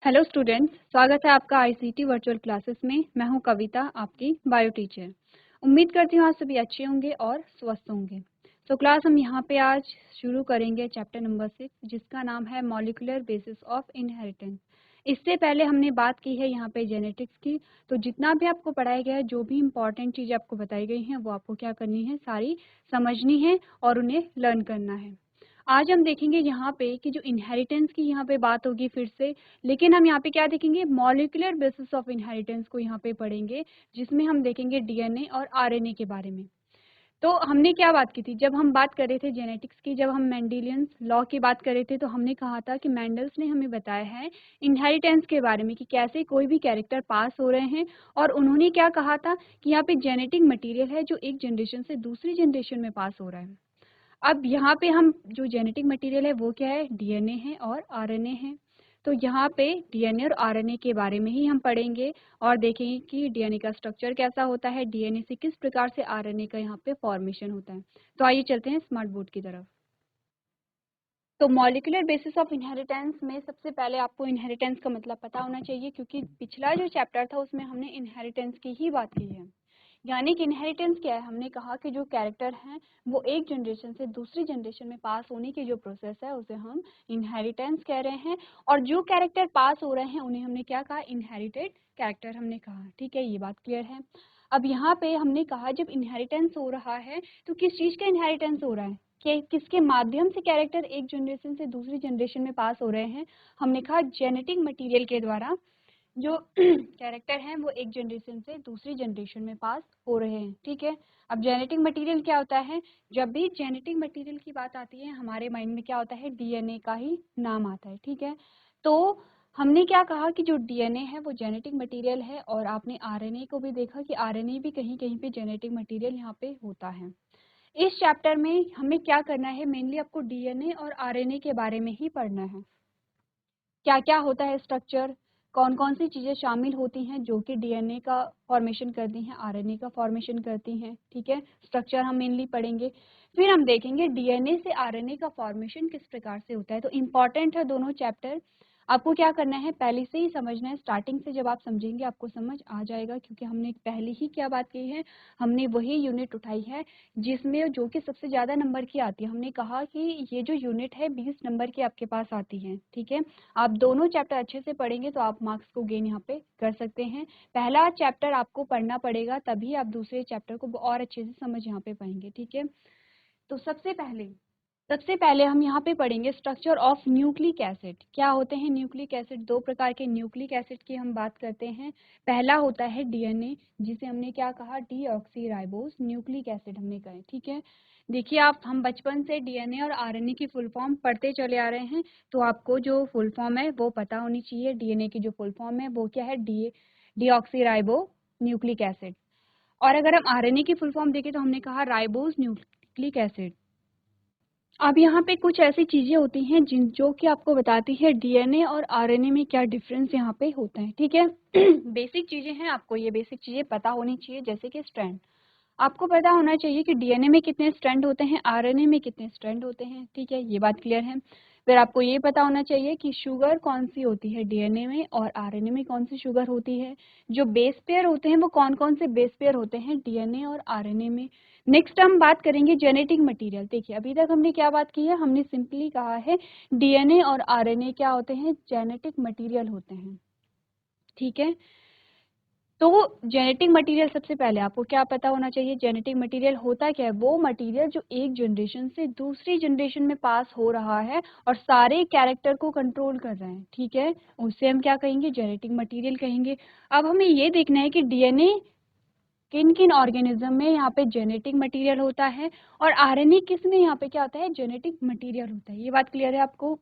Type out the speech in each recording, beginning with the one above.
Hello students, स्वागत है आपका आईसीटी वर्चुअल क्लासेस में। मैं हूं कविता, आपकी बायो टीचर। उम्मीद करती हूं आप सभी अच्छे होंगे और स्वस्थ होंगे। तो क्लास हम यहां पे आज शुरू करेंगे चैप्टर नंबर 6, जिसका नाम है मॉलिक्यूलर बेसिस ऑफ इनहेरिटेंस। इससे पहले हमने बात की है यहाँ पे जेनेटिक्स की। तो जितना भी आपको पढ़ाया गया है, जो भी इंपॉर्टेंट चीज़ें आपको बताई गई हैं, वो आपको क्या करनी है, सारी समझनी है और उन्हें लर्न करना है। आज हम देखेंगे यहाँ पे कि जो इनहेरिटेंस की यहाँ पे बात होगी फिर से, लेकिन हम यहाँ पे क्या देखेंगे, मॉलिक्यूलर बेसिस ऑफ इनहेरिटेंस को यहाँ पे पढ़ेंगे, जिसमें हम देखेंगे डीएनए और आरएनए के बारे में। तो हमने क्या बात की थी, जब हम बात कर रहे थे जेनेटिक्स की, जब हम मेंडेलियन लॉ की बात कर रहे थे, तो हमने कहा था कि मेंडल्स ने हमें बताया है इनहेरिटेंस के बारे में कि कैसे कोई भी कैरेक्टर पास हो रहे हैं। और उन्होंने क्या कहा था कि यहाँ पे जेनेटिक मटीरियल है जो एक जनरेशन से दूसरी जनरेशन में पास हो रहा है। अब यहाँ पे हम जो जेनेटिक मटेरियल है वो क्या है, डीएनए है और आरएनए है। तो यहाँ पे डीएनए और आरएनए के बारे में ही हम पढ़ेंगे और देखेंगे कि डीएनए का स्ट्रक्चर कैसा होता है, डीएनए से किस प्रकार से आरएनए का यहाँ पे फॉर्मेशन होता है। तो आइए चलते हैं स्मार्ट बोर्ड की तरफ। तो मॉलिक्यूलर बेसिस ऑफ इनहेरिटेंस में सबसे पहले आपको इनहेरिटेंस का मतलब पता होना चाहिए, क्योंकि पिछला जो चैप्टर था उसमें हमने इनहेरिटेंस की ही बात की है। यानी कि इनहेरिटेंस क्या है, हमने कहा कि जो कैरेक्टर हैं वो एक जनरेशन से दूसरी जनरेशन में पास होने की जो प्रोसेस है उसे हम इनहेरिटेंस कह रहे हैं। और जो कैरेक्टर पास हो रहे हैं उन्हें हमने क्या कहा, इनहेरिटेड कैरेक्टर हमने कहा। ठीक है, ये बात क्लियर है। अब यहाँ पे हमने कहा जब इनहेरिटेंस हो रहा है तो किस चीज़ का इनहेरिटेंस हो रहा है, कि किसके माध्यम से कैरेक्टर एक जनरेशन से दूसरी जनरेशन में पास हो रहे हैं। हमने कहा जेनेटिक मटेरियल के द्वारा जो कैरेक्टर हैं वो एक जनरेशन से दूसरी जनरेशन में पास हो रहे हैं। ठीक है, अब जेनेटिक मटेरियल क्या होता है, जब भी जेनेटिक मटेरियल की बात आती है हमारे माइंड में क्या होता है, डीएनए का ही नाम आता है। ठीक है, तो हमने क्या कहा कि जो डीएनए है वो जेनेटिक मटेरियल है, और आपने आरएनए को भी देखा कि आरएनए भी कहीं कहीं पे जेनेटिक मटेरियल यहाँ पे होता है। इस चैप्टर में हमें क्या करना है, मेनली आपको डीएनए और आरएनए के बारे में ही पढ़ना है। क्या क्या होता है स्ट्रक्चर, कौन कौन सी चीज़ें शामिल होती हैं जो कि डीएनए का फॉर्मेशन करती हैं, आरएनए का फॉर्मेशन करती हैं। ठीक है, स्ट्रक्चर हम मेनली पढ़ेंगे। फिर हम देखेंगे डीएनए से आरएनए का फॉर्मेशन किस प्रकार से होता है। तो इम्पॉर्टेंट है दोनों चैप्टर। आपको क्या करना है, पहले से ही समझना है। स्टार्टिंग से जब आप समझेंगे आपको समझ आ जाएगा, क्योंकि हमने पहले ही क्या बात की है, हमने वही यूनिट उठाई है जिसमें जो कि सबसे ज़्यादा नंबर की आती है। हमने कहा कि ये जो यूनिट है 20 नंबर की आपके पास आती है। ठीक है, आप दोनों चैप्टर अच्छे से पढ़ेंगे तो आप मार्क्स को गेन यहाँ पे कर सकते हैं। पहला चैप्टर आपको पढ़ना पड़ेगा, तभी आप दूसरे चैप्टर को और अच्छे से समझ यहाँ पे पाएंगे। ठीक है, तो सबसे पहले हम यहाँ पे पढ़ेंगे स्ट्रक्चर ऑफ न्यूक्लिक एसिड। क्या होते हैं न्यूक्लिक एसिड, दो प्रकार के न्यूक्लिक एसिड की हम बात करते हैं। पहला होता है डीएनए, जिसे हमने क्या कहा, डीऑक्सीराइबोस न्यूक्लिक एसिड हमने कहा। ठीक है, देखिए आप, हम बचपन से डीएनए और आरएनए की फुल फॉर्म पढ़ते चले आ रहे हैं, तो आपको जो फुल फॉर्म है वो पता होनी चाहिए। डीएनए की जो फुल फॉर्म है वो क्या है, डीऑक्सीराइबो न्यूक्लिक एसिड। और अगर हम आरएनए की फुल फॉर्म देखें तो हमने कहा राइबोस न्यूक्लिक एसिड। अब यहाँ पे कुछ ऐसी चीज़ें होती हैं जिन जो कि आपको बताती है डीएनए और आरएनए में क्या डिफरेंस यहाँ पे होता है। ठीक है, बेसिक चीज़ें हैं, आपको ये बेसिक चीज़ें पता होनी चाहिए। जैसे कि स्ट्रैंड, आपको पता होना चाहिए कि डीएनए में कितने स्ट्रैंड होते हैं, आरएनए में कितने स्ट्रैंड होते हैं। ठीक है, ये बात क्लियर है। फिर आपको ये पता होना चाहिए कि शुगर कौन सी होती है डीएनए में और आरएनए में कौन सी शुगर होती है। जो बेस पेयर होते हैं वो कौन कौन से बेस पेयर होते हैं डीएनए और आरएनए में। नेक्स्ट हम बात करेंगे जेनेटिक मटेरियल। देखिए अभी तक हमने क्या बात की है, हमने सिंपली कहा है डीएनए और आरएनए क्या होते हैं, जेनेटिक मटेरियल होते हैं। ठीक है, तो जेनेटिक मटेरियल सबसे पहले आपको क्या पता होना चाहिए, जेनेटिक मटेरियल होता क्या है, वो मटेरियल जो एक जनरेशन से दूसरी जनरेशन में पास हो रहा है और सारे कैरेक्टर को कंट्रोल कर रहे हैं। ठीक है, उसे हम क्या कहेंगे, जेनेटिक मटेरियल कहेंगे। अब हमें ये देखना है कि डीएनए किन किन ऑर्गेनिज्म में यहाँ पे जेनेटिक मटेरियल होता है और आरएनए किस में यहाँ पे क्या होता है, जेनेटिक मटेरियल होता है। ये बात क्लियर है आपको।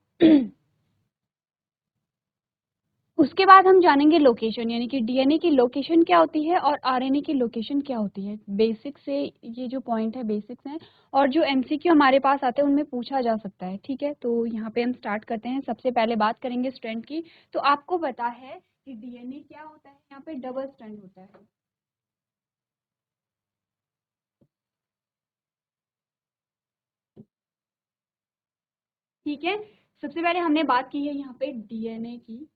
उसके बाद हम जानेंगे लोकेशन, यानी कि डीएनए की लोकेशन क्या होती है और आरएनए की लोकेशन क्या होती है। बेसिक से ये जो पॉइंट है बेसिक्स हैं, और जो एमसीक्यू हमारे पास आते हैं उनमें पूछा जा सकता है। ठीक है, तो यहाँ पे हम स्टार्ट करते हैं। सबसे पहले बात करेंगे स्ट्रैंड की। तो आपको पता है कि डीएनए क्या होता है, यहाँ पे डबल स्ट्रैंड होता है। ठीक है, सबसे पहले हमने बात की है यहाँ पे डीएनए की।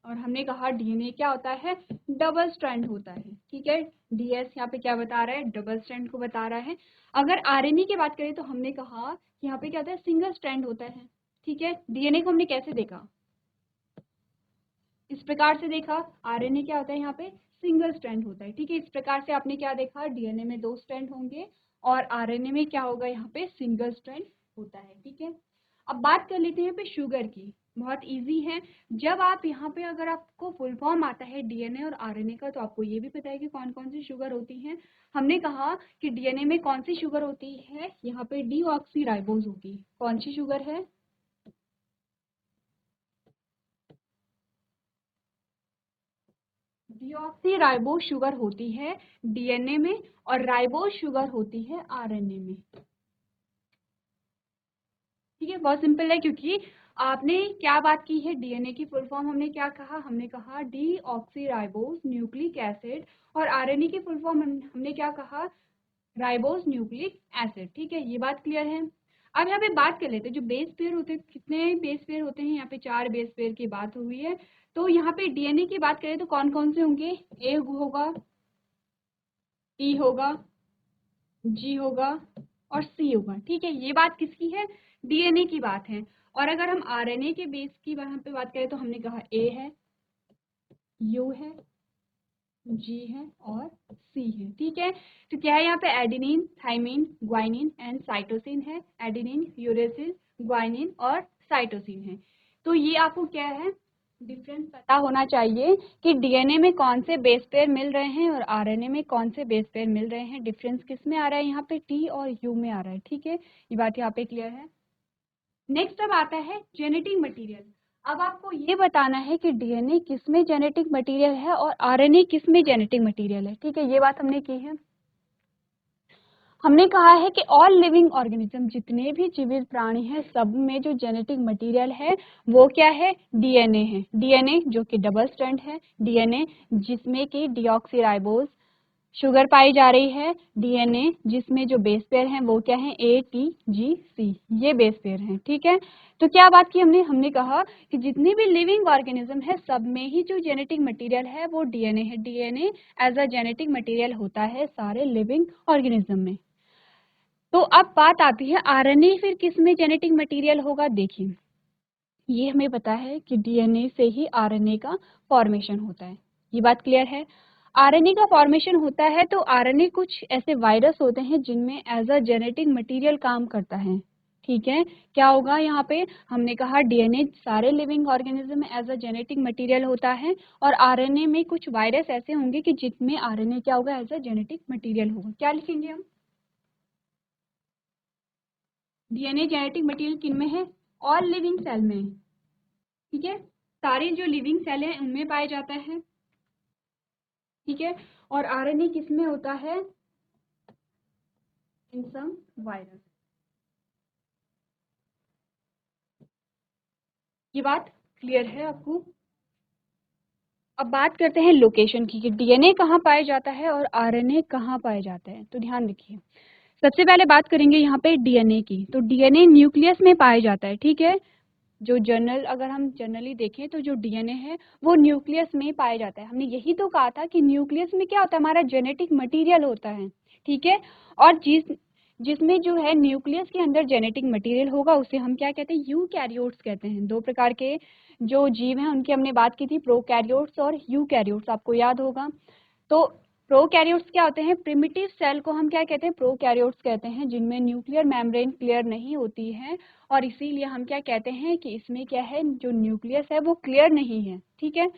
और हमने कहा डीएनए क्या होता है, डबल स्ट्रैंड होता है, ठीक है। डीएस यहाँ पे क्या बता रहा है, डबल स्ट्रैंड को बता रहा है। अगर आरएनए की बात करें तो हमने कहा कि यहाँ पे क्या होता है, सिंगल स्ट्रैंड होता है, ठीक है। डीएनए को हमने कैसे देखा, इस प्रकार से देखा। आरएनए क्या होता है, यहाँ पे सिंगल स्ट्रैंड होता है, ठीक है। इस प्रकार से आपने क्या देखा, डीएनए में 2 स्ट्रैंड होंगे और आरएनए में क्या होगा, यहाँ पे सिंगल स्ट्रैंड होता है, ठीक है। अब बात कर लेते हैं यहाँ पे शुगर की। बहुत इजी है। जब आप यहाँ पे अगर आपको फुल फॉर्म आता है डीएनए और आरएनए का, तो आपको ये भी पता है कि कौन कौन सी शुगर होती हैं। हमने कहा कि डीएनए में कौन सी शुगर होती है, यहाँ पे डीऑक्सीराइबोज होगी। कौन सी शुगर है, डीऑक्सीराइबोज शुगर होती है डीएनए में और राइबोज शुगर होती है आरएनए में, ठीक है। बहुत सिंपल है, क्योंकि आपने क्या बात की है, डीएनए की फुल फॉर्म हमने क्या कहा, हमने कहा डीऑक्सीराइबोज न्यूक्लिक एसिड, और आरएनए की फुल फॉर्म हमने क्या कहा, राइबोज न्यूक्लिक एसिड, ठीक है। ये बात क्लियर है। अब यहाँ पे बात कर लेते हैं जो बेस पेयर होते हैं, कितने बेस पेयर होते हैं, यहाँ पे 4 बेस पेयर की बात हुई है। तो यहाँ पे डीएनए की बात करें तो कौन कौन से होंगे, ए होगा, टी होगा, जी होगा और सी होगा, ठीक है। ये बात किसकी है, डीएनए की बात है। और अगर हम आरएनए के बेस की वहां पे बात करें तो हमने कहा ए है, यू है, जी है और सी है, ठीक है। तो क्या है यहाँ पे, adenine, thymine, guanine and cytosine है। एडेनिन, यूरेसिल, ग्वाइनिन और साइटोसिन है। तो ये आपको क्या है, डिफरेंस पता होना चाहिए कि डीएनए में कौन से बेस पेयर मिल रहे हैं और आरएनए में कौन से बेस पेयर मिल रहे हैं। डिफरेंस किस में आ रहा है, यहाँ पे टी और यू में आ रहा है, ठीक है। ये बात यहाँ पे क्लियर है। नेक्स्ट अब आता है जेनेटिक मटेरियल। अब आपको ये बताना है कि डीएनए किस में जेनेटिक मटेरियल है और आरएनए किस में जेनेटिक मटेरियल है, ठीक है। ये बात हमने की है। हमने कहा है कि ऑल लिविंग ऑर्गेनिज्म, जितने भी जीवित प्राणी हैं, सब में जो जेनेटिक मटेरियल है वो क्या है, डीएनए है। डीएनए जो कि डबल स्ट्रैंड है, डीएनए जिसमें कि डीऑक्सीराइबोज शुगर पाई जा रही है, डीएनए जिसमें जो बेस पेयर हैं वो क्या है, ए टी जी सी, ये बेस पेयर हैं, ठीक है। तो क्या बात की हमने, हमने कहा कि जितनी भी लिविंग ऑर्गेनिज्म है सब में ही जो जेनेटिक मटेरियल है वो डीएनए है। DNA as a genetic material होता है सारे लिविंग ऑर्गेनिज्म में। तो अब बात आती है आरएनए, फिर किस में जेनेटिक मटेरियल होगा। देखिए, ये हमें पता है कि डीएनए से ही आरएनए का फॉर्मेशन होता है, ये बात क्लियर है। आरएनए का फॉर्मेशन होता है तो आरएनए कुछ ऐसे वायरस होते हैं जिनमें एज अ जेनेटिक मटेरियल काम करता है, ठीक है। क्या होगा यहाँ पे, हमने कहा डीएनए सारे लिविंग ऑर्गेनिज्म में एज अ जेनेटिक मटेरियल होता है और आरएनए में कुछ वायरस ऐसे होंगे कि जिनमें आरएनए क्या होगा, एज अ जेनेटिक मटेरियल होगा। क्या लिखेंगे हम, डीएनए जेनेटिक मटेरियल किन में है, ऑल लिविंग सेल में, ठीक है। सारे जो लिविंग सेल हैं उनमें पाया जाता है, ठीक है। और आरएनए किस में होता है, इन सम वायरस। ये बात क्लियर है आपको। अब बात करते हैं लोकेशन की कि डीएनए कहाँ पाया जाता है और आरएनए कहाँ पाया जाता है। तो ध्यान रखिए, सबसे पहले बात करेंगे यहाँ पे डीएनए की। तो डीएनए न्यूक्लियस में पाया जाता है, ठीक है। जो जनरल, अगर हम जनरली देखें तो जो डीएनए है वो न्यूक्लियस में पाया जाता है। हमने यही तो कहा था कि न्यूक्लियस में क्या होता है, हमारा जेनेटिक मटेरियल होता है, ठीक है। और जिसमें जो है न्यूक्लियस के अंदर जेनेटिक मटेरियल होगा उसे हम क्या कहते हैं, यूकैरियोट्स कहते हैं। 2 प्रकार के जो जीव हैं उनकी हमने बात की थी, प्रोकैरियोट्स और यूकैरियोट्स, आपको याद होगा। तो प्रोकैरियोट्स क्या होते हैं, प्रिमिटिव सेल को हम क्या कहते हैं, प्रोकैरियोट्स कहते हैं, जिनमें न्यूक्लियर मेम्ब्रेन क्लियर नहीं होती है और इसीलिए हम क्या कहते हैं कि इसमें क्या है, जो न्यूक्लियस है वो क्लियर नहीं है, ठीक है।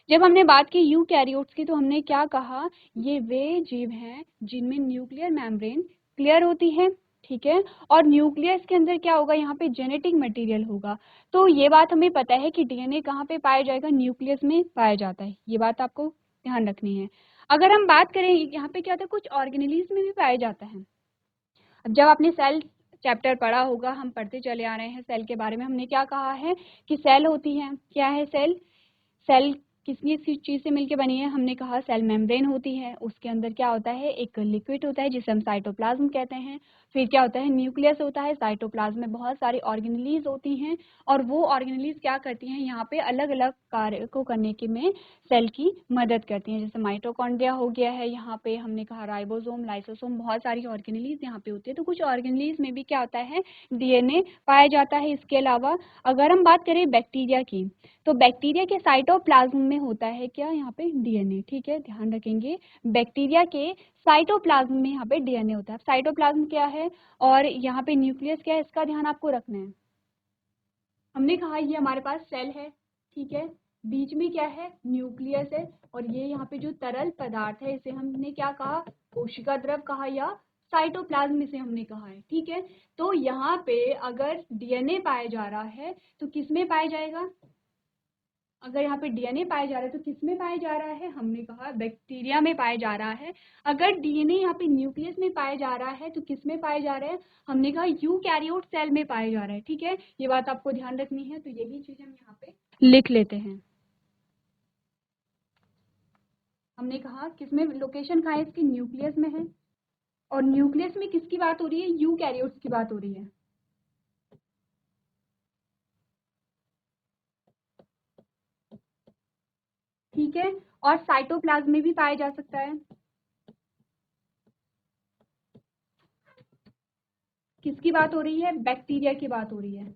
जब हमने बात की यूकैरियोट्स की तो हमने क्या कहा, ये वे जीव हैं जिनमें न्यूक्लियर मेम्ब्रेन क्लियर होती है, ठीक है। और न्यूक्लियस के अंदर क्या होगा, यहाँ पे जेनेटिक मटेरियल होगा। तो ये बात हमें पता है कि डीएनए कहाँ पे पाया जाएगा, न्यूक्लियस में पाया जाता है। ये बात आपको ध्यान रखनी है। अगर हम बात करें यहाँ पे क्या होता है, कुछ ऑर्गेनेलिज में भी पाया जाता है। जब आपने सेल चैप्टर पढ़ा होगा, हम पढ़ते चले आ रहे हैं सेल के बारे में, हमने क्या कहा है कि सेल होती है, क्या है सेल, सेल किस किस चीज से मिलकर बनी है, हमने कहा सेल मेम्ब्रेन होती है, उसके अंदर क्या होता है, एक लिक्विड होता है जिसे हम साइटोप्लाज्म कहते हैं। फिर क्या होता है, न्यूक्लियस होता है, साइटोप्लाज्म में बहुत सारी ऑर्गेनेलीज होती हैं और वो ऑर्गेनेलीज क्या करती हैं, यहाँ पे अलग अलग कार्य को करने के में सेल की मदद करती हैं। जैसे माइटोकॉन्ड्रिया हो गया है, यहाँ पे हमने कहा राइबोसोम, लाइसोसोम, बहुत सारी ऑर्गेनेलीज यहाँ पे होती है। तो कुछ ऑर्गेनेलीज में भी क्या होता है, डीएनए पाया जाता है। इसके अलावा अगर हम बात करें बैक्टीरिया की, तो बैक्टीरिया के साइटोप्लाज्म में होता है क्या, यहाँ पे डीएनए। ठीक है, ध्यान रखेंगे, बैक्टीरिया के साइटोप्लाज्म में यहाँ पे डीएनए होता है। साइटोप्लाज्म क्या है और यहाँ पे न्यूक्लियस क्या है, इसका ध्यान आपको रखना है। हमने कहा ये हमारे पास सेल है, ठीक है, बीच में क्या है, न्यूक्लियस है, और ये यहाँ पे जो तरल पदार्थ है इसे हमने क्या कहा, कोशिका द्रव कहा या साइटोप्लाज्म इसे हमने कहा है। ठीक है, तो यहाँ पे अगर डीएनए पाया जा रहा है तो किसमें पाया जाएगा, अगर यहाँ पे डीएनए पाया जा रहा है तो किस में पाया जा रहा है, हमने कहा बैक्टीरिया में पाया जा रहा है। अगर डीएनए यहाँ पे न्यूक्लियस में पाया जा रहा है तो किस में पाया जा रहा है, हमने कहा यूकैरियोट सेल में पाया जा रहा है। ठीक है, ये बात आपको ध्यान रखनी है, तो यही चीज हम यहाँ पे लिख लेते हैं। हमने कहा किसमें लोकेशन कहाँ है इसकी, न्यूक्लियस में है, और न्यूक्लियस में किसकी बात हो रही है, यूकैरियोट्स की बात हो रही है। ठीक है, और साइटोप्लाज्म में भी पाया जा सकता है। किसकी बात हो रही है, बैक्टीरिया की बात हो रही है।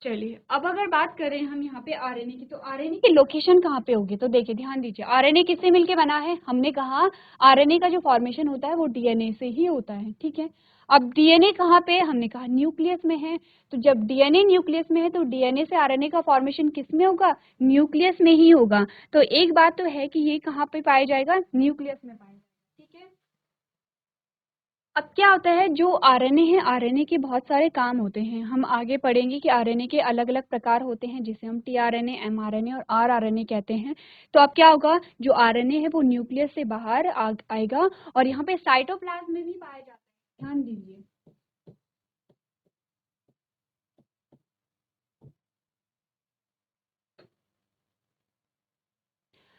चलिए, अब अगर बात करें हम यहाँ पे आरएनए की, तो आरएनए की लोकेशन कहाँ पे होगी, तो देखिए ध्यान दीजिए, आरएनए किससे मिलके बना है, हमने कहा आरएनए का जो फॉर्मेशन होता है वो डीएनए से ही होता है। ठीक है, अब डीएनए कहाँ पे, हमने कहा न्यूक्लियस में है, तो जब डीएनए न्यूक्लियस में है तो डीएनए से आरएनए का फॉर्मेशन किस में होगा, न्यूक्लियस में ही होगा। तो एक बात तो है कि ये कहाँ पे पाया जाएगा, न्यूक्लियस में पाया जाएगा। ठीक है, अब क्या होता है, जो आरएनए है, आरएनए के बहुत सारे काम होते हैं, हम आगे पढ़ेंगे कि आरएनए के अलग अलग प्रकार होते हैं, जिसे हम टीआरएनए, एमआरएनए और आरआरएनए कहते हैं। तो अब क्या होगा, जो आरएनए है वो न्यूक्लियस से बाहर आएगा और यहाँ पे साइटोप्लाज्म में भी पाया जाता है, ध्यान दीजिए।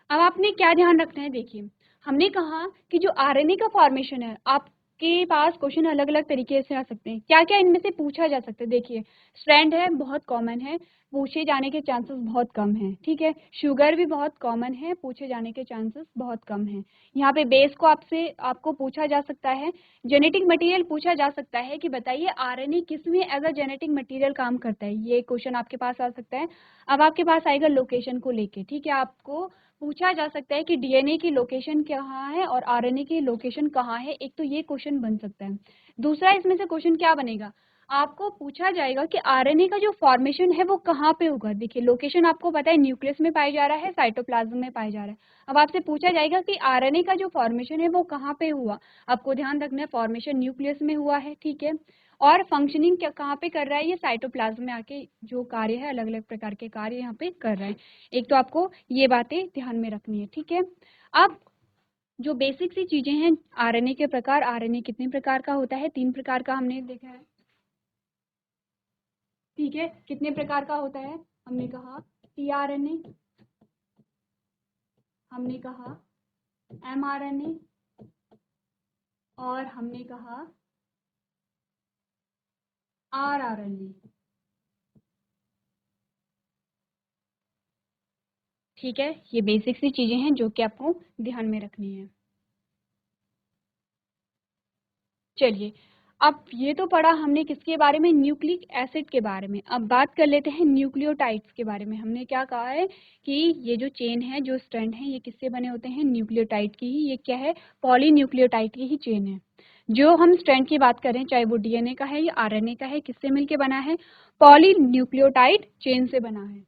अब आपने क्या ध्यान रखना है, देखिए हमने कहा कि जो आरएनए का फॉर्मेशन है, आपके पास क्वेश्चन अलग अलग तरीके से आ सकते हैं, क्या क्या इनमें से पूछा जा सकता है। देखिए, स्ट्रैंड है, बहुत कॉमन है, पूछे जाने के चांसेस बहुत कम हैं। ठीक है, शुगर भी बहुत कॉमन है, पूछे जाने के चांसेस बहुत कम हैं। यहाँ पे बेस को आपको पूछा जा सकता है। जेनेटिक मटेरियल पूछा जा सकता है कि बताइए आरएनए किस में एज अ जेनेटिक मटेरियल काम करता है, ये क्वेश्चन आपके पास आ सकता है। अब आपके पास आएगा लोकेशन को लेके। ठीक है, आपको पूछा जा सकता है कि डीएनए की लोकेशन कहाँ है और आरएनए की लोकेशन कहाँ है, एक तो ये क्वेश्चन बन सकता है। दूसरा इसमें से क्वेश्चन क्या बनेगा, आपको पूछा जाएगा कि आरएनए का जो फॉर्मेशन है वो कहाँ पे होगा। देखिए, लोकेशन आपको पता है न्यूक्लियस में पाया जा रहा है, साइटोप्लाज्म में पाया जा रहा है। अब आपसे पूछा जाएगा कि आरएनए का जो फॉर्मेशन है वो कहाँ पे हुआ, आपको ध्यान रखना है फॉर्मेशन न्यूक्लियस में हुआ है। ठीक है, और फंक्शनिंग कहाँ पे कर रहा है, ये साइटोप्लाज्म में आके जो कार्य है, अलग अलग प्रकार के कार्य यहाँ पे कर रहा है। एक तो आपको ये बातें ध्यान में रखनी है। ठीक है, अब जो बेसिक सी चीजें हैं, आरएनए के प्रकार, आरएनए कितने प्रकार का होता है, 3 प्रकार का हमने देखा है। ठीक है, कितने प्रकार का होता है, हमने कहा टीआरएनए, हमने कहा एमआरएनए, और हमने कहा आरआरएनए। ठीक है, ये बेसिक सी चीजें हैं जो कि आपको ध्यान में रखनी है। चलिए, अब ये तो पढ़ा हमने किसके बारे में, न्यूक्लिक एसिड के बारे में। अब बात कर लेते हैं न्यूक्लियोटाइड्स के बारे में। हमने क्या कहा है कि ये जो चेन है, जो स्ट्रैंड है, ये किससे बने होते हैं, न्यूक्लियोटाइड की ही। ये क्या है, पॉलीन्यूक्लियोटाइड की ही चेन है। जो हम स्ट्रैंड की बात करें, चाहे वो डीएनए का है या आरएनए का है, किससे मिलके बना है, पॉलीन्यूक्लियोटाइड चेन से बना है।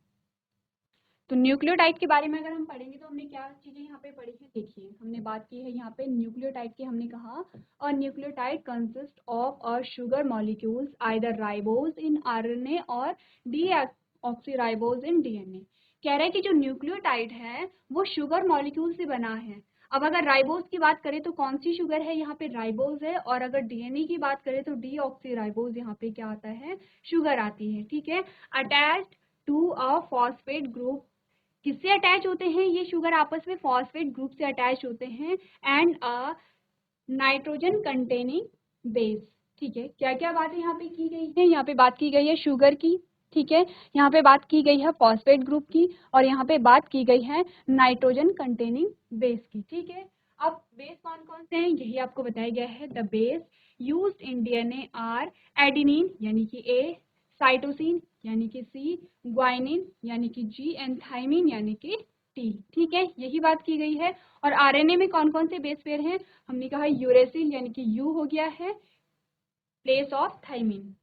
तो न्यूक्लियोटाइड के बारे में अगर हम पढ़ेंगे तो हमने क्या चीजें यहाँ पे पढ़ी है, देखिए हमने बात की है यहाँ पे न्यूक्लियोटाइड की। हमने कहा और न्यूक्लियोटाइड कंसिस्ट ऑफ और sugar molecules either ribose in RNA और डीऑक्सीराइबोज इन डीएनए। कह रहा है कि जो न्यूक्लियोटाइड है वो शुगर मॉलिक्यूल से बना है। अब अगर राइबोज की बात करें तो कौन सी शुगर है, यहाँ पे राइबोज है, और अगर डीएनए की बात करें तो डीऑक्सीराइबोज यहाँ पे क्या आता है, शुगर आती है। ठीक है, attached to a phosphate group, किससे अटैच होते हैं ये शुगर आपस में, फॉस्फेट ग्रुप से अटैच होते हैं, and a nitrogen containing base. ठीक है, क्या क्या बातें यहाँ पे की गई है? यहाँ पे बात की गई है शुगर की, ठीक है, यहाँ पे बात की गई है फॉस्फेट ग्रुप की, और यहाँ पे बात की गई है नाइट्रोजन कंटेनिंग बेस की, ठीक है। अब बेस कौन कौन से हैं यही आपको बताया गया है। The base used in DNA are adenine यानी कि ए, साइटोसिन यानी कि सी, ग्वाइनिन यानी कि जी, एंड थाइमिन यानी कि टी, ठीक है, यही बात की गई है। और आरएनए में कौन कौन से बेस पेयर हैं? हमने कहा यूरेसिल यानी कि यू हो गया है प्लेस ऑफ थाइमिन,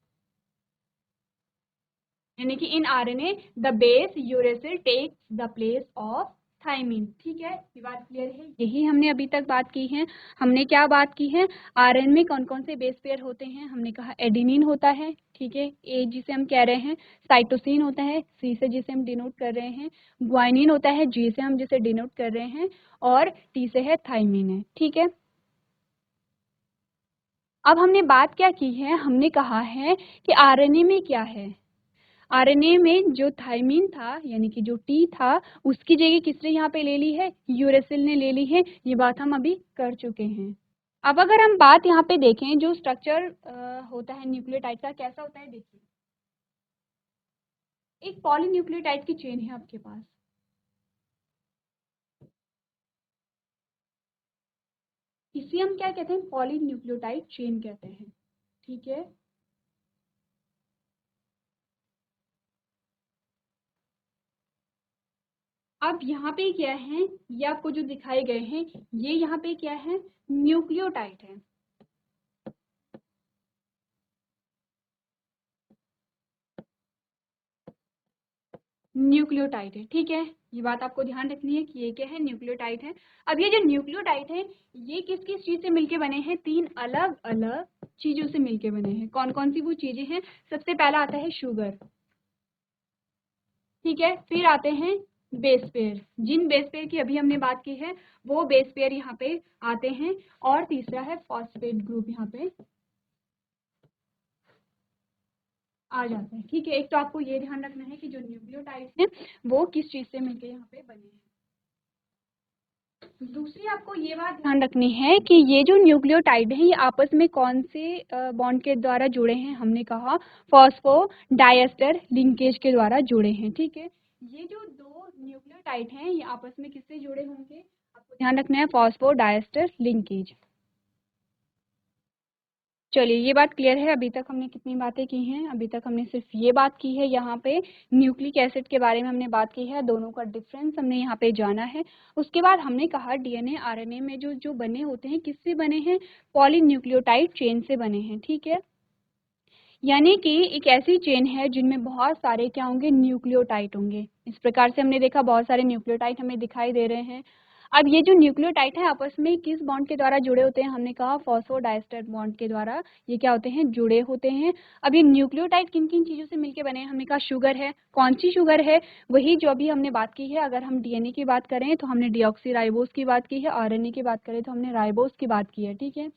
यानी कि in RNA the base uracil takes the place of thymine, ठीक है, ये बात क्लियर है। यही हमने अभी तक बात की है। हमने क्या बात की है? आरएनए में कौन कौन से बेस पेयर होते हैं? हमने कहा एडेनिन होता है, ठीक है, ए जिसे हम कह रहे हैं, साइटोसिन होता है, सी से जिसे हम डिनोट कर रहे हैं, ग्वाइनिन होता है, जी से हम जिसे डिनोट कर रहे हैं, और टी से है थाइमिन है, ठीक है। अब हमने बात क्या की है? हमने कहा है कि आरएनए में क्या है। आरएनए में जो थाइमिन था यानी कि जो टी था उसकी जगह किसने यहाँ पे ले ली है? यूरेसिल ने ले ली है। ये बात हम अभी कर चुके हैं। अब अगर हम बात यहाँ पे देखें जो स्ट्रक्चर होता है न्यूक्लियोटाइड का, कैसा होता है देखिए, एक पॉलीन्यूक्लियोटाइड की चेन है आपके पास, इसे हम क्या कहते हैं? पॉलीन्यूक्लियोटाइड चेन कहते हैं, ठीक है। अब यहाँ पे क्या है? ये आपको जो दिखाए गए हैं ये यहाँ पे क्या है? न्यूक्लियोटाइड है, न्यूक्लियोटाइड है, ठीक है। ये बात आपको ध्यान रखनी है कि ये क्या है? न्यूक्लियोटाइड है। अब ये जो न्यूक्लियोटाइड है ये किस किस चीज से मिलके बने हैं? तीन अलग अलग चीजों से मिलके बने हैं। कौन कौन सी वो चीजें हैं? सबसे पहला आता है शुगर, ठीक है, फिर आते हैं बेस पेयर, जिन बेस पेयर की अभी हमने बात की है वो बेस पेयर यहाँ पे आते हैं, और तीसरा है फॉस्फेट ग्रुप यहाँ पे आ जाता है, ठीक है। एक तो आपको ये ध्यान रखना है कि जो न्यूक्लियोटाइड है वो किस चीज से मिलके यहाँ पे बने हैं। दूसरी आपको ये बात ध्यान रखनी है कि ये जो न्यूक्लियोटाइड है ये आपस में कौन से बॉन्ड के द्वारा जुड़े हैं? हमने कहा फॉस्फो डायस्टर लिंकेज के द्वारा जुड़े हैं, ठीक है। ये जो दो न्यूक्लियोटाइड हैं ये आपस में किससे जुड़े होंगे? आपको ध्यान रखना है फॉस्फो डायस्टर लिंकेज। चलिए ये बात क्लियर है। अभी तक हमने कितनी बातें की हैं? अभी तक हमने सिर्फ ये बात की है, यहाँ पे न्यूक्लिक एसिड के बारे में हमने बात की है, दोनों का डिफरेंस हमने यहाँ पे जाना है। उसके बाद हमने कहा डीएनए आरएनए में जो जो बने होते हैं किससे बने हैं? पॉलीन्यूक्लियोटाइड चेन से बने हैं, ठीक है। यानी कि एक ऐसी चेन है जिनमें बहुत सारे क्या होंगे? न्यूक्लियोटाइड होंगे। इस प्रकार से हमने देखा बहुत सारे न्यूक्लियोटाइड हमें दिखाई दे रहे हैं। अब ये जो न्यूक्लियोटाइड है आपस में किस बॉन्ड के द्वारा जुड़े होते हैं? हमने कहा फॉस्फोडाइस्टर बॉन्ड के द्वारा ये क्या होते हैं? जुड़े होते हैं। अब ये न्यूक्लियोटाइड किन किन चीज़ों से मिलकर बने हैं? हमने कहा शुगर है। कौन सी शुगर है? वही जो अभी हमने बात की है। अगर हम डीएनए की बात करें तो हमने डीऑक्सी की बात की है, आरएनए की बात करें तो हमने राइबोस की बात की है, ठीक है।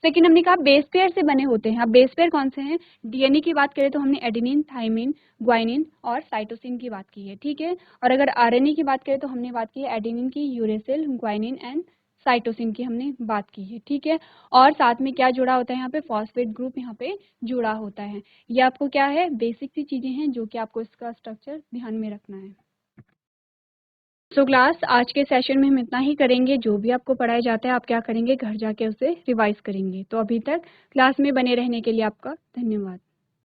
सेकेंड हमने कहा बेस पेयर से बने होते हैं। अब बेस पेयर कौन से हैं? डीएनए की बात करें तो हमने एडेनिन, थाइमिन, ग्वाइनिन और साइटोसिन की बात की है, ठीक है। और अगर आरएनए की बात करें तो हमने बात की है एडेनिन की, यूरेसिल, ग्वाइनिन एंड साइटोसिन की हमने बात की है, ठीक है। और साथ में क्या जुड़ा होता है? यहाँ पे फॉस्फेट ग्रुप यहाँ पे जुड़ा होता है। ये आपको क्या है? बेसिक सी चीजें हैं जो कि आपको इसका स्ट्रक्चर ध्यान में रखना है। सो क्लास आज के सेशन में हम इतना ही करेंगे। जो भी आपको पढ़ाया जाता है आप क्या करेंगे? घर जाके उसे रिवाइज करेंगे। तो अभी तक क्लास में बने रहने के लिए आपका धन्यवाद।